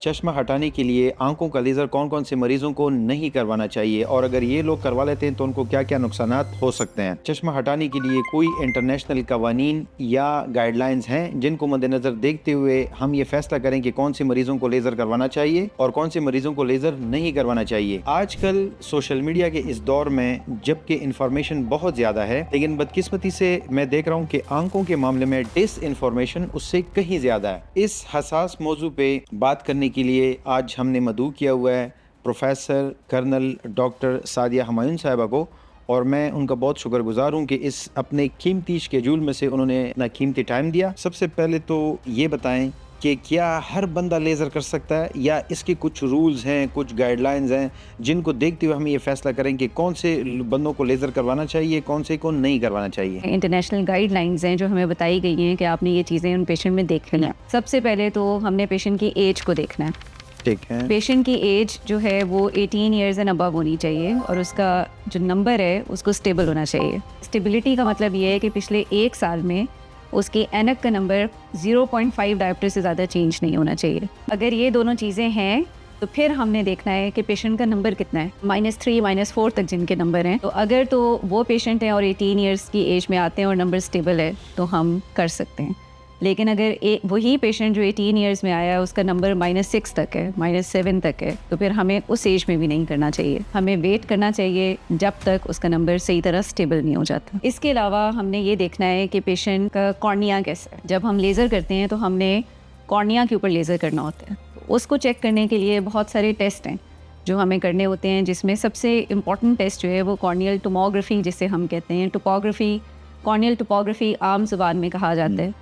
चश्मा हटाने के लिए आंखों का लेज़र कौन कौन से मरीजों को नहीं करवाना चाहिए और अगर ये लोग करवा लेते हैं तो उनको क्या क्या नुकसानात हो सकते हैं। चश्मा हटाने के लिए कोई इंटरनेशनल कवानीन या गाइडलाइंस हैं जिनको मद्देनज़र देखते हुए हम ये फैसला करें कि कौन से मरीजों को लेज़र करवाना चाहिए और कौन से मरीजों को लेज़र नहीं करवाना चाहिए। आजकल सोशल मीडिया के इस दौर में जबकि इंफॉर्मेशन बहुत ज़्यादा है, लेकिन बदकिस्मती से मैं देख रहा हूँ कि आंखों के मामले में डिस इंफॉर्मेशन उससे कहीं ज़्यादा है। इस हसास मौजू पे बात करने के लिए आज हमने मदऊ किया हुआ है professor colonel doctor Sadia Humayun साहिबा को, और मैं उनका बहुत शुक्रगुजार हूँ कि इस अपने कीमती शेड्यूल में से उन्होंने अपना कीमती टाइम दिया। सबसे पहले तो ये बताएं कि क्या हर बंदा लेज़र कर सकता है या इसके कुछ रूल्स हैं, कुछ गाइडलाइंस हैं जिनको देखते हुए हम ये फैसला करें कि कौन से बंदों को लेज़र करवाना चाहिए, कौन से को नहीं करवाना चाहिए। इंटरनेशनल गाइडलाइंस हैं जो हमें बताई गई हैं कि आपने ये चीज़ें उन पेशेंट में देखनी है। सबसे पहले तो हमने पेशेंट की एज को देखना है। ठीक है। पेशेंट की एज जो है वो 18 ईयर्स एंड अबव होनी चाहिए और उसका जो नंबर है उसको स्टेबल होना चाहिए। स्टेबिलिटी का मतलब ये है कि पिछले 1 साल में उसकी एनक का नंबर 0.5 डायोप्टर से ज़्यादा चेंज नहीं होना चाहिए। अगर ये दोनों चीज़ें हैं तो फिर हमने देखना है कि पेशेंट का नंबर कितना है, -3 -4 तक जिनके नंबर हैं। तो अगर तो वो पेशेंट हैं और 18 ईयर्स की एज में आते हैं और नंबर स्टेबल है तो हम कर सकते हैं। लेकिन अगर वही पेशेंट जो 18 ईयर्स में आया है उसका नंबर -6 तक है, -7 तक है, तो फिर हमें उस एज में भी नहीं करना चाहिए। हमें वेट करना चाहिए जब तक उसका नंबर सही तरह स्टेबल नहीं हो जाता। इसके अलावा हमने ये देखना है कि पेशेंट का कॉर्निया कैसा है। जब हम लेज़र करते हैं तो हमने कॉर्निया के ऊपर लेज़र करना होता है। तो उसको चेक करने के लिए बहुत सारे टेस्ट हैं जो हमें करने होते हैं, जिसमें सबसे इम्पॉर्टेंट टेस्ट जो है वो कॉर्नियल टोमोग्राफी जिसे हम कहते हैं। टोपोग्राफी, कॉर्नियल टोपोग्राफी आम ज़ुबान में कहा जाता है,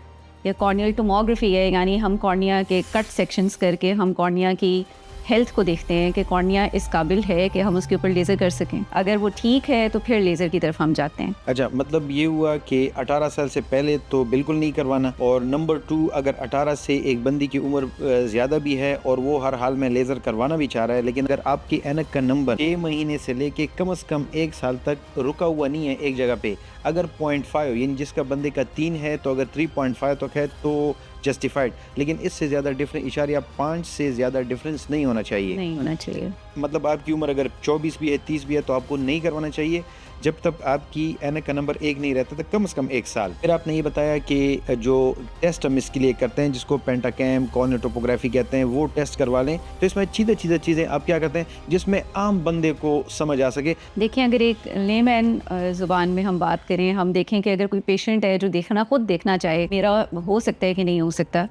या कॉर्नियल टोमोग्राफी है, यानी हम कॉर्निया के कट सेक्शंस करके हम कॉर्निया की हेल्थ को देखते हैं कि कॉर्निया इस काबिल है कि हम उसके ऊपर लेज़र कर सकें। अगर वो ठीक है तो फिर लेज़र की तरफ हम जाते हैं। अच्छा, मतलब ये हुआ कि 18 साल से पहले तो बिल्कुल नहीं करवाना, और नंबर 2 अगर 18 से एक बंदी की उम्र ज़्यादा भी है और वो हर हाल में लेज़र करवाना भी चाह रहा है, लेकिन अगर आपकी ऐनक का नंबर 6 महीने से लेके कम से कम 1 साल तक रुका हुआ नहीं है एक जगह पे, अगर 0.5 यानी जिसका बंदे का 3 है तो अगर 3.5 तक है तो जस्टिफाइड, लेकिन इससे ज़्यादा डिफरेंस इशारिया 5 से ज़्यादा डिफरेंस नहीं होना चाहिए। मतलब आपकी उम्र अगर 24 भी है, 30 भी है तो आपको नहीं करवाना चाहिए जब तक आपकी ऐनक का नंबर 1 नहीं रहता, तक कम से कम 1 साल। फिर आपने ये बताया कि जो टेस्ट हम इसके लिए करते हैं जिसको पेंटाकैम कॉर्नियल टोपोग्राफी कहते हैं, वो टेस्ट करवा लें। तो इसमें सीधे चीज़ें आप क्या करते हैं जिसमें आम बंदे को समझ आ सके। देखिए, अगर एक लेमैन ज़ुबान में हम बात करें, हम देखें कि अगर कोई पेशेंट है जो खुद देखना चाहे मेरा हो सकता है कि नहीं हो सकता,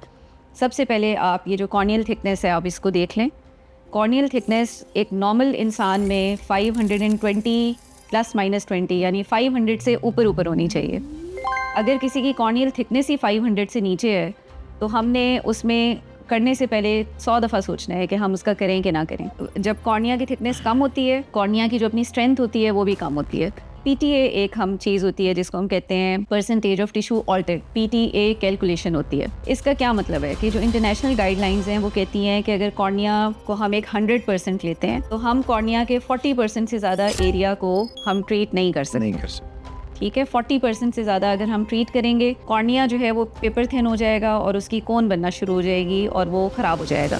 सबसे पहले आप ये जो कॉर्नियल थिकनेस है आप इसको देख लें। कॉर्नियल थिकनेस एक नॉर्मल इंसान में 520 ±20 यानी 500 से ऊपर होनी चाहिए। अगर किसी की कॉर्नियल थिकनेस ही 500 से नीचे है तो हमने उसमें करने से पहले 100 दफ़ा सोचना है कि हम उसका करें कि ना करें। जब कॉर्निया की थिकनेस कम होती है, कॉर्निया की जो अपनी स्ट्रेंथ होती है वो भी कम होती है। PTA एक हम चीज़ होती है जिसको हम कहते हैं percentage of tissue altered, PTA calculation होती है। इसका क्या मतलब है कि जो इंटरनेशनल गाइडलाइंस हैं वो कहती हैं कि अगर कॉर्निया को हम एक 100% लेते हैं तो हम कॉर्निया के 40% से ज़्यादा एरिया को हम ट्रीट नहीं कर सकते। ठीक है, 40% से ज़्यादा अगर हम ट्रीट करेंगे, कॉर्निया जो है वो पेपर थिन हो जाएगा और उसकी कोन बनना शुरू हो जाएगी और वो ख़राब हो जाएगा।